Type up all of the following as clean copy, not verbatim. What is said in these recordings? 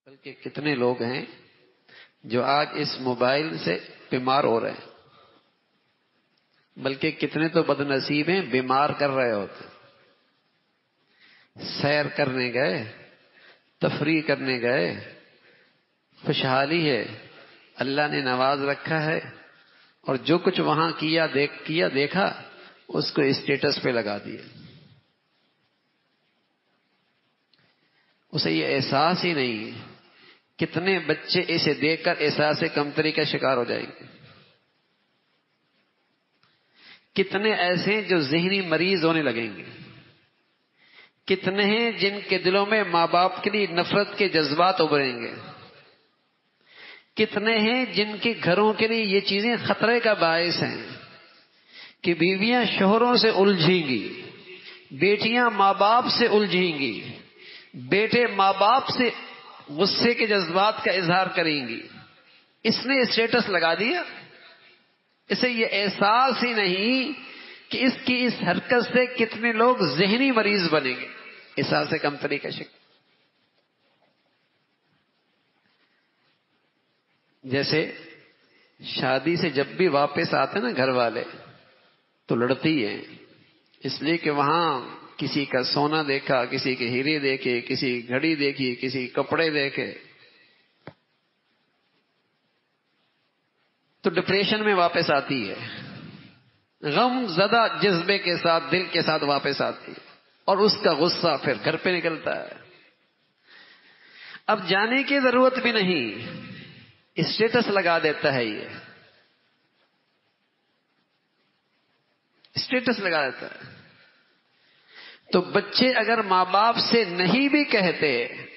بلکہ کتنے لوگ ہیں جو آج اس موبائل سے بیمار ہو رہے ہیں، بلکہ کتنے تو بد نصیب ہیں بیمار کر رہے ہوتے۔ سیر کرنے گئے، تفریح کرنے گئے، خوشحالی ہے، اللہ نے نواز رکھا ہے، اور جو کچھ وہاں کیا دیکھا اس کو اسٹیٹس پہ لگا دیا۔ اسے یہ احساس ہی نہیں ہے۔ کتنے بچے اسے دیکھ کر احساس کمتری کا شکار ہو جائیں گے، کتنے ایسے ہیں جو ذہنی مریض ہونے لگیں گے، کتنے ہیں جن کے دلوں میں ماں باپ کے لیے نفرت کے جذبات ابھریں گے، کتنے ہیں جن کے گھروں کے لیے یہ چیزیں خطرے کا باعث ہیں کہ بیویاں شوہروں سے الجھیں گی، بیٹیاں ماں باپ سے الجھیں گی، بیٹے ماں باپ سے غصے کے جذبات کا اظہار کریں گی۔ اس نے اسٹیٹس لگا دیا، اسے یہ احساس ہی نہیں کہ اس کی اس حرکت سے کتنے لوگ ذہنی مریض بنیں گے، احساس کمتری کا شکار۔ جیسے شادی سے جب بھی واپس آتے نا گھر والے تو لڑتی ہیں، اس لیے کہ وہاں کسی کا سونا دیکھا، کسی کے ہیرے دیکھے، کسی گھڑی دیکھی، کسی کپڑے دیکھے، تو ڈپریشن میں واپس آتی ہے، غم زدہ جذبے کے ساتھ، دل کے ساتھ واپس آتی ہے، اور اس کا غصہ پھر گھر پہ نکلتا ہے۔ اب جانے کی ضرورت بھی نہیں، اسٹیٹس لگا دیتا ہے، یہ اسٹیٹس لگا دیتا ہے۔ تو بچے اگر ماں باپ سے نہیں بھی کہتے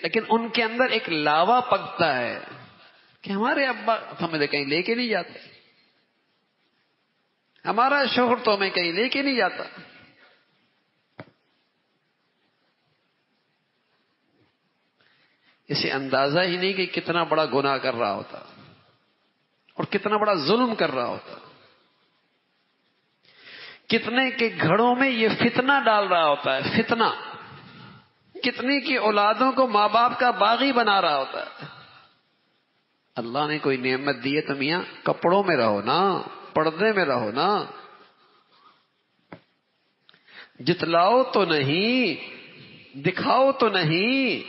لیکن ان کے اندر ایک لاوا پکتا ہے کہ ہمارے ابا تو ہمیں کہیں لے کے نہیں جاتے، ہمارا شوہر تو ہمیں کہیں لے کے نہیں جاتا۔ اسے اندازہ ہی نہیں کہ کتنا بڑا گناہ کر رہا ہوتا اور کتنا بڑا ظلم کر رہا ہوتا، کتنے کے گھروں میں یہ فتنہ ڈال رہا ہوتا ہے، فتنہ، کتنے کی اولادوں کو ماں باپ کا باغی بنا رہا ہوتا ہے۔ اللہ نے کوئی نعمت دی ہے تو میاں کپڑوں میں رہو نا، پردے میں رہو نا، جتلاؤ تو نہیں، دکھاؤ تو نہیں،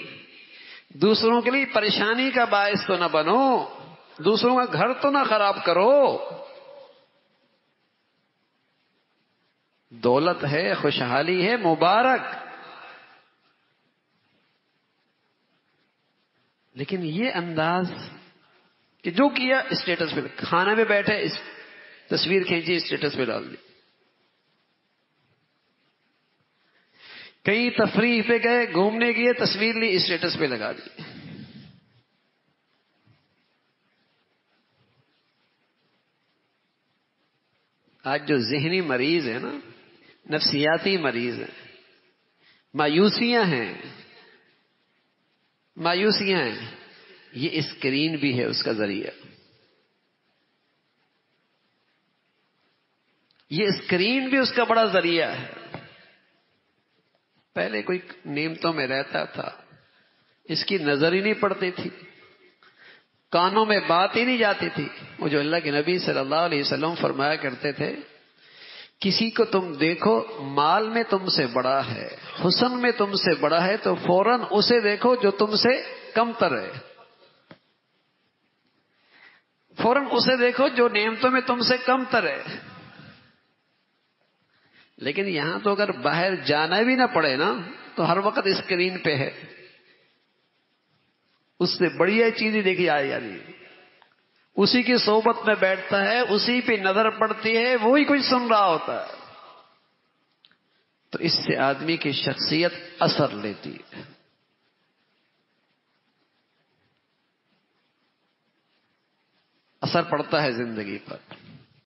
دوسروں کے لیے پریشانی کا باعث تو نہ بنو، دوسروں کا گھر تو نہ خراب کرو۔ دولت ہے، خوشحالی ہے، مبارک، لیکن یہ انداز کہ جو کیا اسٹیٹس پہ، کھانے میں بیٹھے تصویر کھینچی اسٹیٹس پہ ڈال دی، کہیں تفریح پہ گئے، گھومنے گئے، تصویر لی اسٹیٹس پہ لگا دی۔ آج جو ذہنی مریض ہے نا، نفسیاتی مریض ہیں، مایوسیاں ہیں، مایوسیاں ہیں، یہ اسکرین بھی ہے اس کا ذریعہ، یہ اسکرین بھی اس کا بڑا ذریعہ ہے۔ پہلے کوئی نعمتوں میں رہتا تھا، اس کی نظر ہی نہیں پڑتی تھی، کانوں میں بات ہی نہیں جاتی تھی۔ وہ جو اللہ کے نبی صلی اللہ علیہ وسلم فرمایا کرتے تھے، کسی کو تم دیکھو مال میں تم سے بڑا ہے، حسن میں تم سے بڑا ہے، تو فوراً اسے دیکھو جو تم سے کم تر ہے، فوراً اسے دیکھو جو نعمتوں میں تم سے کم تر ہے۔ لیکن یہاں تو اگر باہر جانا بھی نہ پڑے نا تو ہر وقت اسکرین پہ ہے، اس سے بڑھیا چیزیں دیکھی آ جا رہی ہے، اسی کی صحبت میں بیٹھتا ہے، اسی پہ نظر پڑتی ہے، وہی کچھ سن رہا ہوتا ہے، تو اس سے آدمی کی شخصیت اثر لیتی ہے۔ اثر پڑتا ہے زندگی پر۔